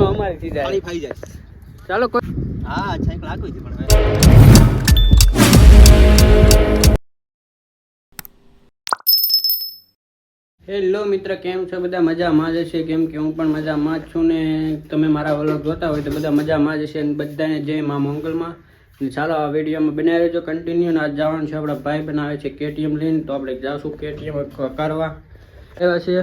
અમારી થઈ જાય ચાલો કોઈ હા અચ્છા એક લાખ છે પણ હેલો મિત્ર, કેમ છો બધા? મજામાં જ છે. કેમ કે હું પણ મજામાં જ છું ને તમે મારા વ્લોગ જોતા હોય તો બધા મજામાં જ છે. અને બધાને જય મા મંગલમાં. ચાલો આ વિડીયોમાં બનાવી રહેજો કન્ટિન્યુ. ને આજ જવાનું છે આપણા ભાઈ બનાવે છે KTM લઈને, તો આપણે જાશું KTM કરવા એવા છે.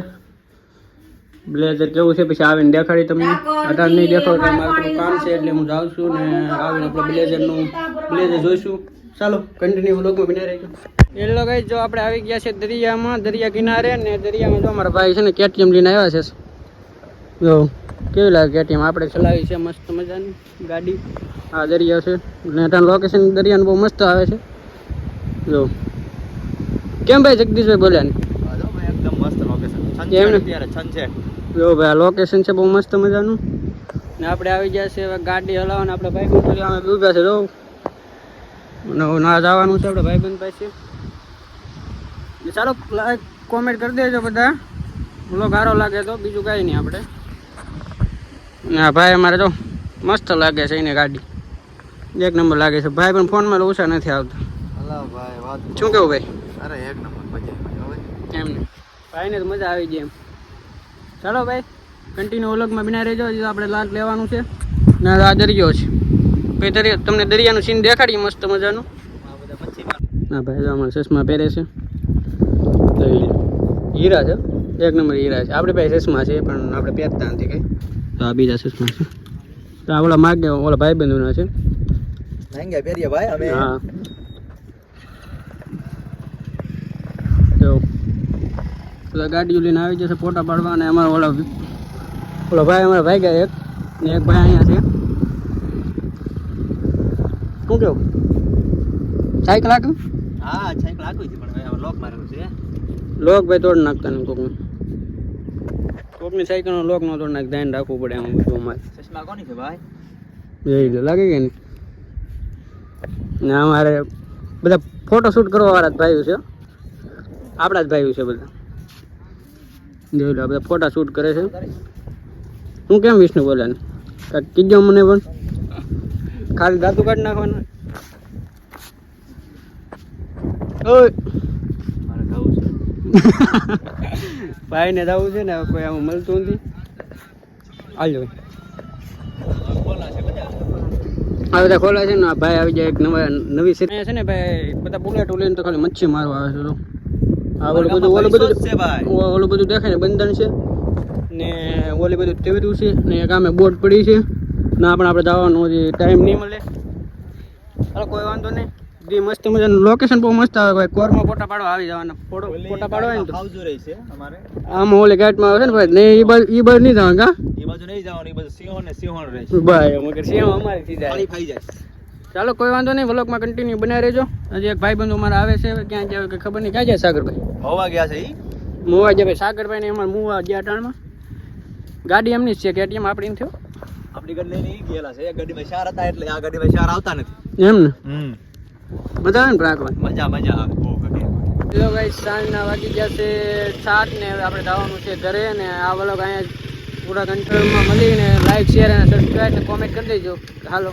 બ્લેઝર કેવું છે પછી આવીને દેખાડી તમને. અત્યારે નહીં દેખાડો, મારું થોડું કામ છે એટલે હું જાઉં છું ને આવીને આપણે બ્લેઝર જોઈશું. ચાલો કન્ટિન્યુ વ્લોગમાં બનાવી રહેજો. હેલો ગાઈસ, જો આપણે આવી ગયા છે દરિયામાં, દરિયા કિનારે. ને દરિયામાં જો અમારા ભાઈ છે ને KTM લઈને આવ્યા છે. જો કેવી લાગે KTM, આપણે ચલાવી છે મસ્ત મજાની ગાડી. આ દરિયો છે ને ત્યાં લોકેશન દરિયાનું બહુ મસ્ત આવે છે. જો કેમ ભાઈ જગદીશભાઈ બોલ્યા ને એકદમ મસ્ત લોકેશન છે. જો ભાઈ આ લોકેશન છે બહુ મસ્ત મજાનું. ને આપણે આવી ગયા છે હવે ગાડી હલાવવાને. આપણે ભાઈ અમે ડૂબ્યા છે. જો ના જવાનું છે આપણે ભાઈબંધ પાસે. ચાલો લાઈક કોમેન્ટ કરી દેજો બધા, વ્લોગ સારો લાગે તો. બીજું કાંઈ નહીં આપણે. ના ભાઈ અમારે જો મસ્ત લાગે છે એને ગાડી, એક નંબર લાગે છે. ભાઈ પણ ફોનમાં ઓછા નથી આવતા. શું કેવું ભાઈ? અરે એક નંબર મજા એમ ને ભાઈને તો મજા આવી જાય એમ. ચાલો ભાઈ કન્ટિન્યુ વ્લોગમાં બના રહેજો. આપણે લાટ લેવાનું છે ને આ દરિયો છે. કઈ દરિયો તમને દરિયાનું સીન દેખાડીએ મસ્ત મજાનું. હા ભાઈ અમારે ચશ્મા પહેરે છે, હીરા છે, એક નંબર હીરા છે. આપણે ભાઈ ચશ્મા છે પણ આપણે પહેરતા નથી કઈ. તો આ બીજા ચશ્મા છે. તો આ ઓલા માગે ઓલા ભાઈ બંધુના છે. હા તો પેલા ગાડીઓ લઈને આવી જશે ફોટા પાડવા. અને અમારા ઓલા ભાઈ અમારા ભાઈ ગયા એક ને એક ભાઈ અહીંયા છે. શું કેવું? સાયકલ આખું? હા સાયકલ આખું છે પણ લોક મારેલું છે. લોક ભાઈ તોડ નાખતા ને કોકની સાયકલનો લોક નો તોડ નાખ, ધ્યાન રાખવું પડે એમ બધું અમારે. ચશ્મા કોની છે ભાઈ? એ લાગે કે નહીં. ને અમારે બધા ફોટો શૂટ કરવા વાળા જ ભાઈઓ છે, આપણા જ ભાઈઓ છે બધા. જોઈ લો બધા ફોટા શૂટ કરે છે. હું કેમ વિષ્ણુ બોલે ને કાંઈક કીધો મને પણ, ખાલી દાંતું કાઢી નાખવાના. ઓય ભાઈ ને જવું છે ને કોઈ આમ મળતું નથી. હાલો આ બધા ખોલા છે ને ભાઈ આવી જાય એક નવી સીટ છે ને ભાઈ. બધા બુલેટ લઈને તો ખાલી મચ્છી મારવા આવે છે. તો આ ઓલું બધું દેખાય ને બંધન છે ને ઓલી બધું તેવડું છે ને એક આમે બોટ પડી છે ના પણ આપણે જવાનું હજી ટાઈમ નહીં મળે. હાલો કોઈ વાંધો નહીં. જે મસ્ત મજાનું લોકેશન બહુ મસ્ત આવે ભાઈ. કોરમાં ફોટા પાડવા આવી જવાના. ફોટા પાડવા ને તો આમાં ઓલી ગાઈડમાં આવે છે ને ભાઈ. નહીં એ બાજુ નહીં જવાનું. કા એ બાજુ નહીં જવાનું, એ બાજુ સિંહણ રહે છે ભાઈ. મગર સિંહ અમારી થઈ જાય. ચાલો કોઈ વાંધો નહીં, વ્લોગમાં કન્ટિન્યુ બનાવી રહેજો. હજી એક ભાઈ બંધુ અમારા આવે છે. ક્યાં જાય કે ખબર નહીં. ક્યાં જાય સાગરભાઈ? મોવા ગયા છે. મોવા જાય ભાઈ. સાગરભાઈ ને અમારે મોવા ગયા ટાણમાં. ગાડી એમની જ છે KTM આપણી થયો. આપણી ગાડી લઈને ગયેલા છે. એક ગાડીમાં 4 હતા એટલે આ ગાડીમાં 4 આવતા નથી એમ ને. મજા આવે ને રાખવા? મજા આવે બહુ. હેલો ગાઈસ, સાંજના વાગી ગયા છે 7 ને હવે આપણે જવાનું છે ઘરે. ને આ વ્લોગ અહીંયા પૂરા કંટ્રોલમાં મળીને લાઈક શેર અને સબસ્ક્રાઈબ ને કોમેન્ટ કરી દેજો. હાલો.